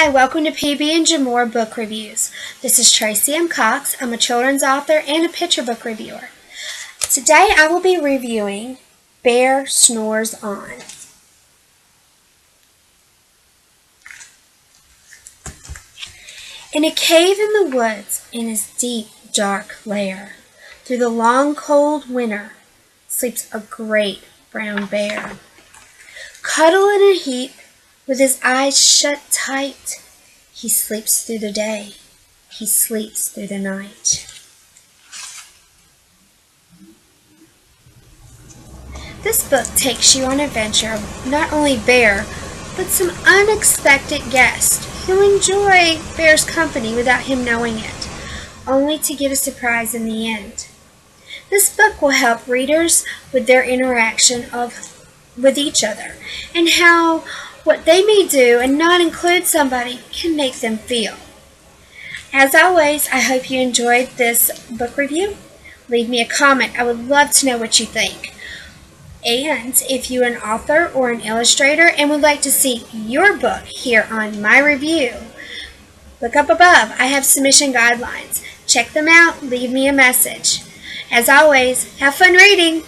Hi, welcome to PB&J'More Book Reviews. This is Tracey Cox. I'm a children's author and a picture book reviewer. Today I will be reviewing Bear Snores On. In a cave in the woods, in his deep, dark lair, through the long, cold winter, sleeps a great brown bear. Cuddled in a heap, with his eyes shut tight, he sleeps through the day, he sleeps through the night. This book takes you on an adventure of not only Bear, but some unexpected guests who enjoy Bear's company without him knowing it, only to get a surprise in the end. This book will help readers with their interaction with each other and how what they may do and not include somebody can make them feel. As always, I hope you enjoyed this book review. Leave me a comment. I would love to know what you think. And if you're an author or an illustrator and would like to see your book here on my review, look up above. I have submission guidelines. Check them out. Leave me a message. As always, have fun reading.